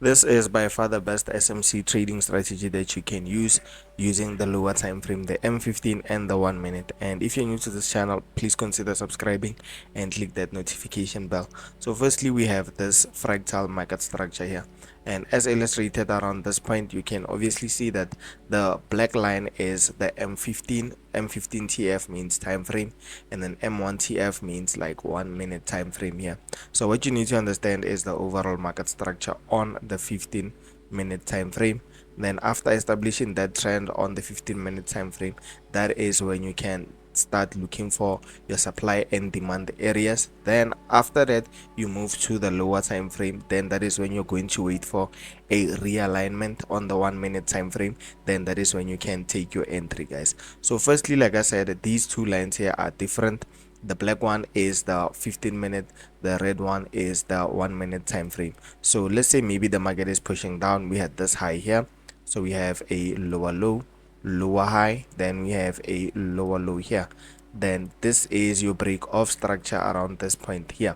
This is by far the best SMC trading strategy that you can use using the lower time frame, the M15 and the 1 minute. And if you're new to this channel, please consider subscribing and click that notification bell. So firstly, we have this fractal market structure here, and as illustrated around this point, you can obviously see that the black line is the M15 TF means time frame, and then M1 TF means like 1 minute time frame here. So what you need to understand is the overall market structure on the 15-minute time frame. Then after establishing that trend on the 15-minute time frame, that is when you can start looking for your supply and demand areas. Then after that, you move to the lower time frame. Then that is when you're going to wait for a realignment on the 1 minute time frame. Then that is when you can take your entry, guys. So firstly, like I said, these two lines here are different. The black one is the 15-minute, the red one is the 1 minute time frame. So let's say maybe the market is pushing down. We had this high here, so we have a lower low, lower high, then we have a lower low here. Then this is your break of structure around this point here.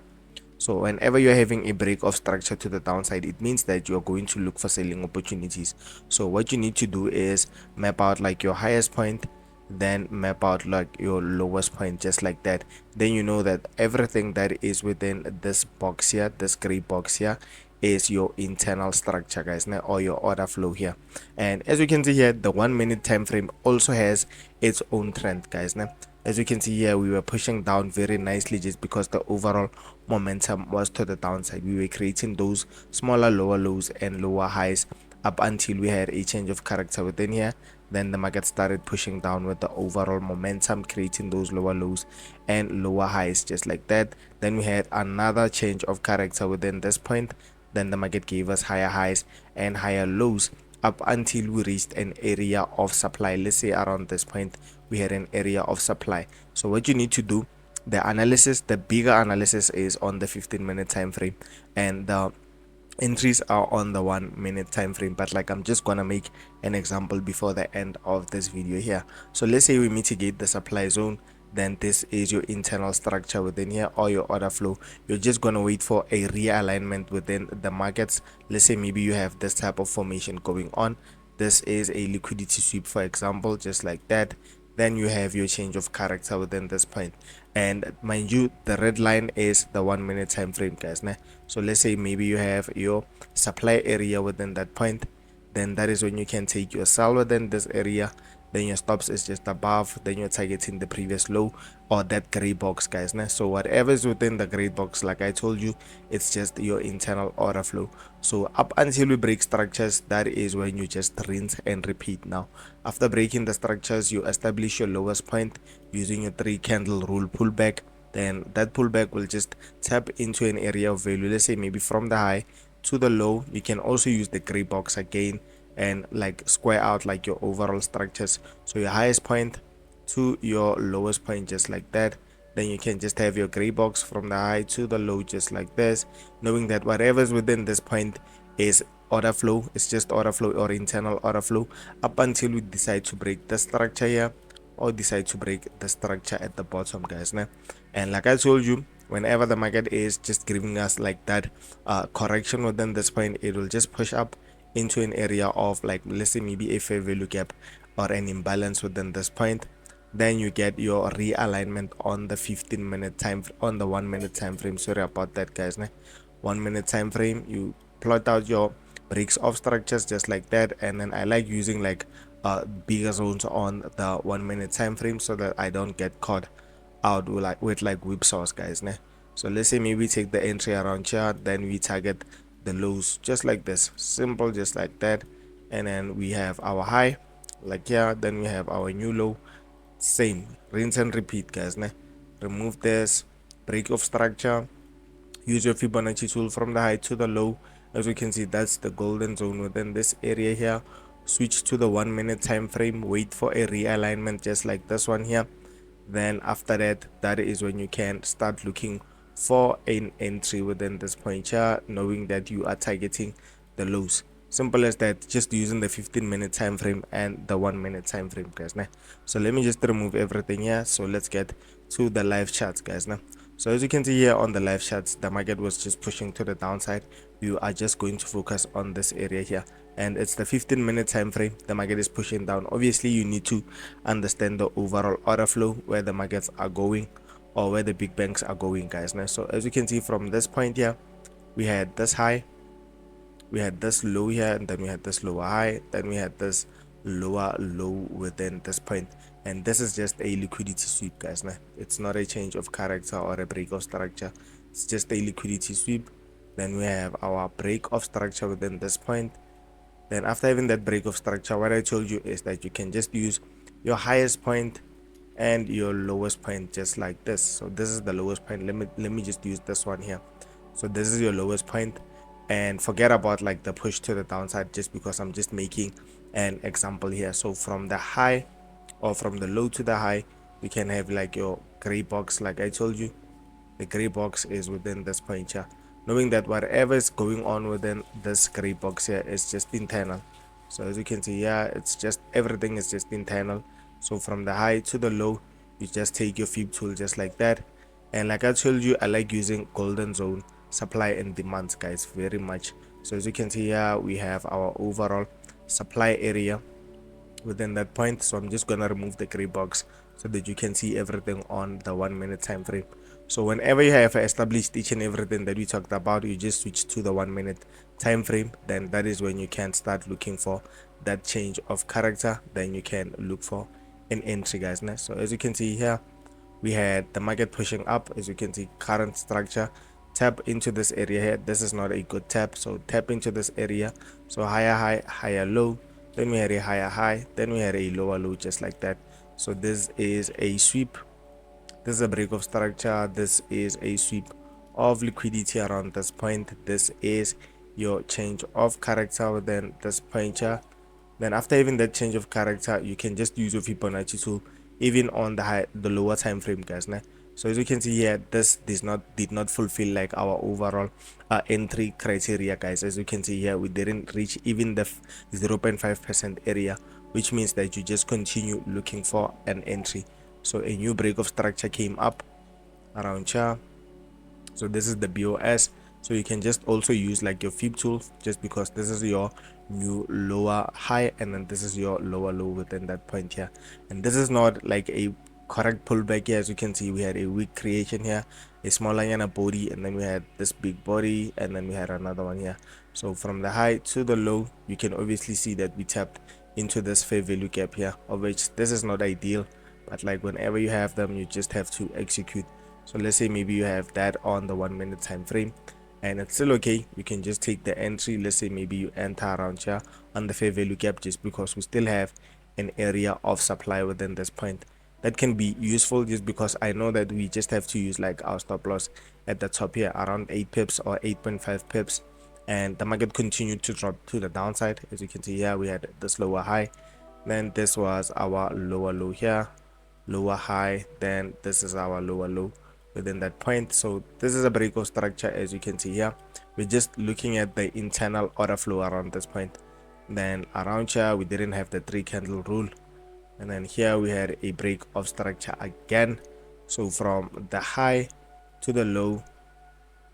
So whenever you're having a break of structure to the downside, it means that you're going to look for selling opportunities. So what you need to do is map out like your highest point, then map out like your lowest point, just like that. Then you know that everything that is within this box here, this gray box here, is your internal structure, guys, now, or your order flow here. And as you can see here, the 1 minute time frame also has its own trend, guys. Now as you can see here, we were pushing down very nicely just because the overall momentum was to the downside. We were creating those smaller lower lows and lower highs up until we had a change of character within here. Then the market started pushing down with the overall momentum, creating those lower lows and lower highs just like that. Then we had another change of character within this point. Then the market gave us higher highs and higher lows up until we reached an area of supply. Let's say around this point we had an area of supply. So what you need to do, the bigger analysis is on the 15-minute time frame, and the entries are on the 1 minute time frame. But like, I'm just gonna make an example before the end of this video here. So let's say we mitigate the supply zone, then this is your internal structure within here, or your order flow. You're just gonna wait for a realignment within the markets. Let's say maybe you have this type of formation going on. This is a liquidity sweep, for example, just like that. Then you have your change of character within this point, and mind you, the red line is the 1 minute time frame, guys. So let's say maybe you have your supply area within that point, then that is when you can take your sell within this area. Then your stops is just above, then you're targeting the previous low or that gray box, guys. So whatever is within the gray box, like I told you, it's just your internal order flow. So up until we break structures, that is when you just rinse and repeat. Now after breaking the structures, you establish your lowest point using your 3 candle rule pullback. Then that pullback will just tap into an area of value, let's say maybe from the high to the low. You can also use the gray box again and like square out like your overall structures, so your highest point to your lowest point, just like that. Then you can just have your gray box from the high to the low, just like this, knowing that whatever's within this point is order flow. It's just order flow or internal order flow up until we decide to break the structure here or decide to break the structure at the bottom, guys. And like I told you, whenever the market is just giving us like that correction within this point, it will just push up into an area of like, let's say maybe a fair value gap or an imbalance within this point. Then you get your realignment on the 15-minute time, on the 1 minute time frame. Sorry about that, guys. 1 minute time frame, you plot out your breaks of structures just like that. And then I like using like bigger zones on the 1 minute time frame so that I don't get caught out with like whipsaws, guys. So let's say maybe we take the entry around here, then we target the lows just like this, simple, just like that. And then we have our high like here, then we have our new low, same, rinse and repeat, guys. Remove this break of structure, use your Fibonacci tool from the high to the low. As you can see, that's the golden zone within this area here. Switch to the 1 minute time frame, wait for a realignment just like this one here. Then after that, that is when you can start looking for an entry within this point here, knowing that you are targeting the lows. Simple as that, just using the 15-minute time frame and the 1 minute time frame, guys. So let me just remove everything here. So let's get to the live charts, guys. So as you can see here on the live charts, the market was just pushing to the downside. We are just going to focus on this area here, and it's the 15-minute time frame. The market is pushing down. Obviously you need to understand the overall order flow, where the markets are going or where the big banks are going, guys. Now, so as you can see from this point here, we had this high, we had this low here, and then we had this lower high, then we had this lower low within this point. And this is just a liquidity sweep, guys. Now, it's not a change of character or a break of structure, it's just a liquidity sweep. Then we have our break of structure within this point. Then after having that break of structure, what I told you is that you can just use your highest point and your lowest point, just like this. So this is the lowest point. Let me just use this one here. So this is your lowest point, and forget about like the push to the downside, just because I'm just making an example here. So from the high, or from the low to the high, you can have like your gray box. Like I told you, the gray box is within this point here, knowing that whatever is going on within this gray box here is just internal. So as you can see here, it's just everything is just internal. So from the high to the low, you just take your fib tool just like that. And like I told you, I like using golden zone supply and demand, guys, very much. So as you can see here, we have our overall supply area within that point. So I'm just gonna remove the gray box so that you can see everything on the 1 minute time frame. So whenever you have established each and everything that we talked about, you just switch to the 1 minute time frame. Then that is when you can start looking for that change of character. Then you can look for an entry, guys. So as you can see here, we had the market pushing up. As you can see, current structure, tap into this area here. This is not a good tap, so tap into this area. So higher high, higher low, then we had a higher high, then we had a lower low, just like that. So this is a sweep, this is a break of structure, this is a sweep of liquidity around this point. This is your change of character within this point here. Then after having that change of character, you can just use your Fibonacci tool even on the lower time frame, guys. So as you can see here, this did not fulfill like our overall entry criteria, guys. As you can see here, we didn't reach even the 0.5% area, which means that you just continue looking for an entry. So a new break of structure came up around here. So this is the BOS. So you can just also use like your fib tool, just because this is your new lower high, and then this is your lower low within that point here. And this is not like a correct pullback here. As you can see, we had a weak creation here, a smaller yana body, and then we had this big body, and then we had another one here. So from the high to the low, you can obviously see that we tapped into this fair value gap here, of which this is not ideal, but like whenever you have them, you just have to execute. So let's say maybe you have that on the 1 minute time frame, and it's still okay. You can just take the entry. Let's say maybe you enter around here on the fair value gap, just because we still have an area of supply within this point. That can be useful, just because I know that we just have to use like our stop loss at the top here around 8 pips or 8.5 pips, and the market continued to drop to the downside. As you can see here, we had this lower high, then this was our lower low here, lower high, then this is our lower low within that point. So this is a break of structure. As you can see here, we're just looking at the internal order flow around this point. Then around here, we didn't have the 3 candle rule, and then here we had a break of structure again. So from the high to the low,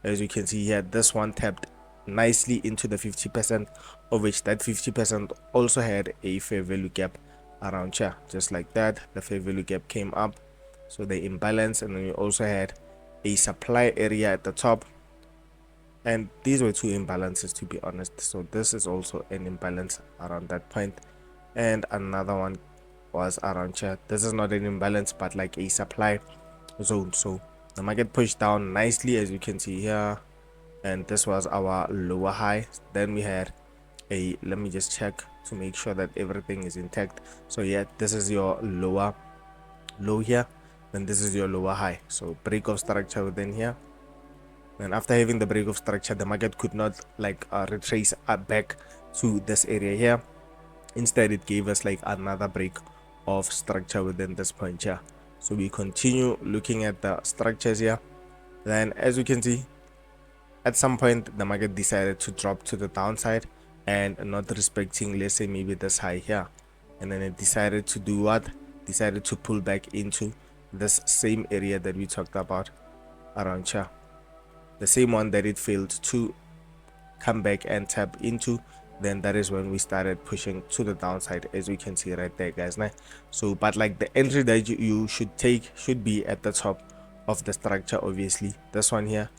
as you can see here, this one tapped nicely into the 50%, of which that 50% also had a fair value gap around here, just like that. The fair value gap came up, so they imbalance, and then we also had a supply area at the top, and these were two imbalances, to be honest. So this is also an imbalance around that point, and another one was around here. This is not an imbalance, but like a supply zone. So the market pushed down nicely, as you can see here, and this was our lower high. Then we had a, let me just check to make sure that everything is intact. So yeah, this is your lower low here, then this is your lower high. So break of structure within here, and after having the break of structure, the market could not like retrace back to this area here. Instead, it gave us like another break of structure within this point here. So we continue looking at the structures here. Then as you can see, at some point the market decided to drop to the downside and not respecting, let's say maybe this high here, and then it decided to do what? Decided to pull back into this same area that we talked about. around here, the same one that it failed to come back and tap into. Then that is when we started pushing to the downside, as we can see right there, guys. Now, so but like the entry that you should take should be at the top of the structure. Obviously, this one here,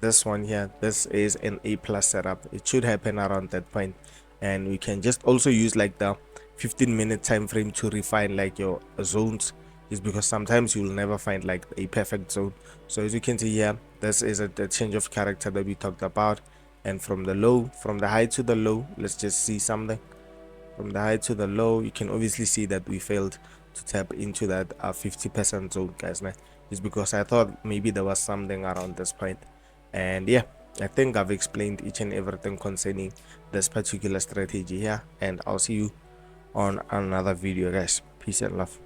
this is an A plus setup. It should happen around that point, and we can just also use like the 15-minute time frame to refine like your zones, is because sometimes you will never find like a perfect zone. So as you can see here, this is the change of character that we talked about. And from the high to the low, let's just see something. From the high to the low, you can obviously see that we failed to tap into that 50% zone, guys. Now, it's because I thought maybe there was something around this point. And yeah, I think I've explained each and everything concerning this particular strategy here, and I'll see you on another video, guys. Peace and love.